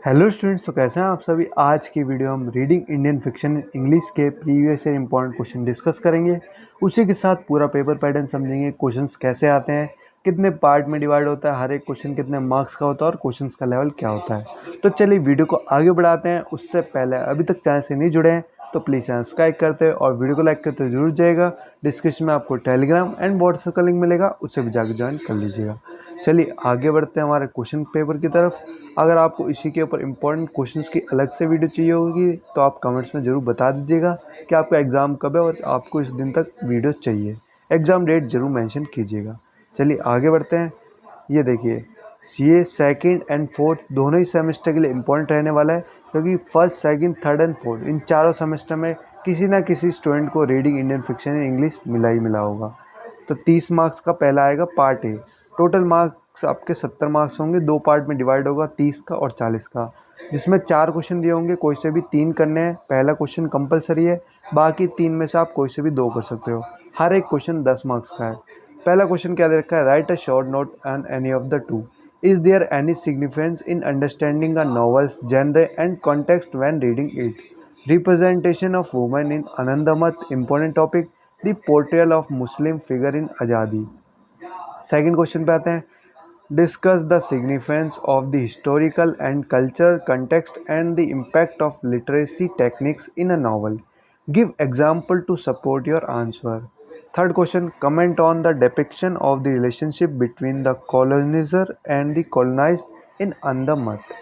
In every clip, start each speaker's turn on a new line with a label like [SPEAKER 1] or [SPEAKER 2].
[SPEAKER 1] Hello students, तो कैसे हैं आप सभी। आज की वीडियो हम रीडिंग इंडियन फिक्शन इंग्लिश के previous year important question discuss करेंगे। उसी के साथ पूरा पेपर पैटर्न समझेंगे, क्वेश्चंस कैसे आते हैं, कितने पार्ट में डिवाइड होता है, हर एक क्वेश्चन कितने मार्क्स का होता है और क्वेश्चंस का लेवल क्या होता है। तो चलिए वीडियो को आगे बढ़ाते हैं। उससे पहले अभी तक चैनल से नहीं जुड़े हैं तो प्लीज़ चैनल सब्सक्राइब करते हैं और वीडियो को लाइक करते जरूर जाएगा। डिस्क्रिप्शन में आपको टेलीग्राम एंड व्हाट्सएप का लिंक मिलेगा, उससे भी जाकर ज्वाइन कर लीजिएगा। चलिए आगे बढ़ते हैं हमारे क्वेश्चन पेपर की तरफ। अगर आपको इसी के ऊपर इम्पोर्टेंट क्वेश्चंस की अलग से वीडियो चाहिए होगी तो आप कमेंट्स में ज़रूर बता दीजिएगा कि आपका एग्ज़ाम कब है और आपको इस दिन तक वीडियो चाहिए। एग्ज़ाम डेट ज़रूर मेंशन कीजिएगा। चलिए आगे बढ़ते हैं। ये देखिए, ये सेकंड एंड फोर्थ दोनों ही सेमेस्टर के लिए इम्पोर्टेंट रहने वाला है, क्योंकि first second third and fourth इन चारों सेमेस्टर में किसी ना किसी स्टूडेंट को reading Indian fiction in English मिला ही मिला होगा। तो 30 मार्क्स का पहला आएगा पार्ट ए। टोटल मार्क्स आपके 70 मार्क्स होंगे, दो पार्ट में डिवाइड होगा, 30 का और 40 का, जिसमें 4 क्वेश्चन दिए होंगे, कोई से भी 3 करने हैं। पहला क्वेश्चन कंपलसरी है, बाकी 3 में से आप कोई से भी 2 कर सकते हो। हर एक क्वेश्चन 10 मार्क्स का है। पहला क्वेश्चन क्या दे रखा है, write a short note on any of the two. Is there any significance in understanding a novel's genre and context when reading it. Representation of women in Anandamath, important topic. The portrayal of Muslim figure in Azadi. Second question पे आते हैं, discuss the significance of the historical and culture context and the impact of literacy techniques in a novel. Give example to support your answer. Third question, comment on the depiction of the relationship between the coloniser and the colonised in Anandamath.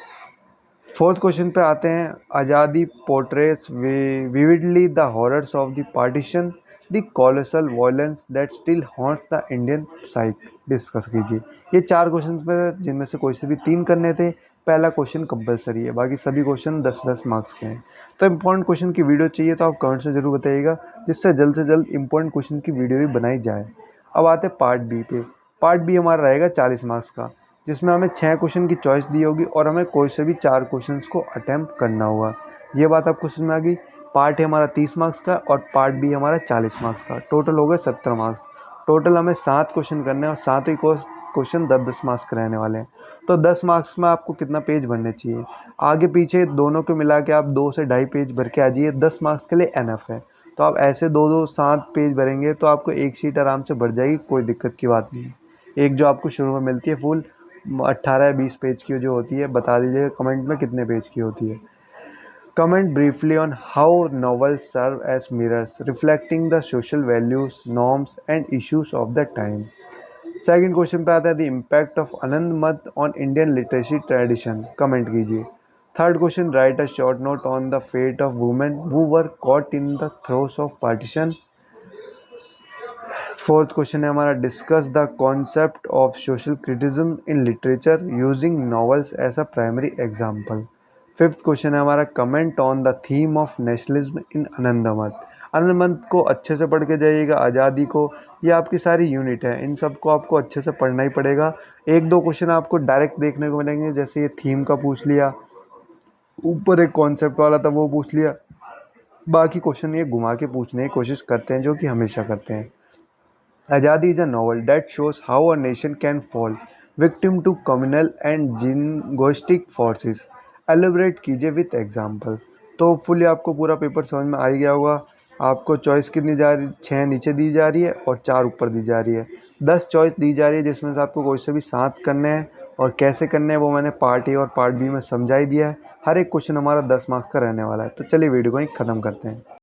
[SPEAKER 1] Fourth question पे आते हैं, Azadi portrays vividly the horrors of the partition, the colossal violence that still haunts the Indian psyche. Discuss कीजिए। ये 4 question पे जिनमें से कोई से भी 3 करने थे। पहला क्वेश्चन कंपलसरी है, बाकी सभी क्वेश्चन 10-10 मार्क्स के हैं। तो इंपॉर्टेंट क्वेश्चन की वीडियो चाहिए तो आप कमेंट में जरूर बताइएगा, जिससे जल्द से जल्द इंपॉर्टेंट क्वेश्चन की वीडियो भी बनाई जाए। अब आते हैं पार्ट बी पे। पार्ट बी हमारा रहेगा 40 मार्क्स का, जिसमें हमें 6 क्वेश्चन की चॉइस दी होगी और हमें कोई से भी 4 क्वेश्चंस को अटेम्प्ट करना होगा। ये बात आपको समझ में आ गई। पार्ट है हमारा 30 मार्क्स का और पार्ट बी हमारा 40 मार्क्स का। टोटल हो गए 70 मार्क्स। टोटल हमें 7 क्वेश्चन करने हैं और 7 ही क्वेश्चन 10-10 मार्क्स के रहने वाले हैं। तो 10 मार्क्स में आपको कितना पेज भरने चाहिए, आगे पीछे दोनों को मिला के आप 2 से ढाई पेज भर के आ जाइए। 10 मार्क्स के लिए एनफ है। तो आप ऐसे 2-2 7 पेज भरेंगे तो आपको एक शीट आराम से भर जाएगी, कोई दिक्कत की बात नहीं है। एक जो आपको शुरू में मिलती है फुल 18 या 20 पेज की जो होती है, बता दीजिएगा कमेंट में कितने पेज की होती है। Comment briefly on how novels serve as mirrors reflecting the social values, norms and issues of the time. Second question पे आता है, the impact of Anandamath on Indian literacy tradition. Comment कीजिए। Third question, write a short note on the fate of women who were caught in the throes of partition. Fourth question है हमारा, discuss the concept of social criticism in literature using novels as a primary example. Fifth question है हमारा, comment on the theme of nationalism in Anandamath. Anandamath को अच्छे से पढ़ के जाइएगा, आज़ादी को, ये आपकी सारी यूनिट है, इन सब को आपको अच्छे से पढ़ना ही पड़ेगा। एक दो क्वेश्चन आपको डायरेक्ट देखने को मिलेंगे, जैसे ये थीम का पूछ लिया, ऊपर एक कॉन्सेप्ट वाला था वो पूछ लिया। बाकी क्वेश्चन ये घुमा के पूछने की कोशिश करते हैं, जो कि हमेशा करते हैं। Azadi is a novel that shows how a nation can fall victim to communal and jingoistic forces. Elaborate कीजिए विथ एग्जाम्पल। तो फुली आपको पूरा पेपर समझ में आ ही गया होगा। आपको चॉइस कितनी जा रही, 6 नीचे दी जा रही है और 4 ऊपर दी जा रही है। 10 चॉइस दी जा रही है, जिसमें से आपको कोई से भी 7 करने हैं और कैसे करने हैं वो मैंने पार्ट ए और पार्ट बी में समझा ही दिया है। हर एक क्वेश्चन हमारा 10 मार्क्स का रहने वाला है। तो चलिए वीडियो को ही ख़त्म करते हैं।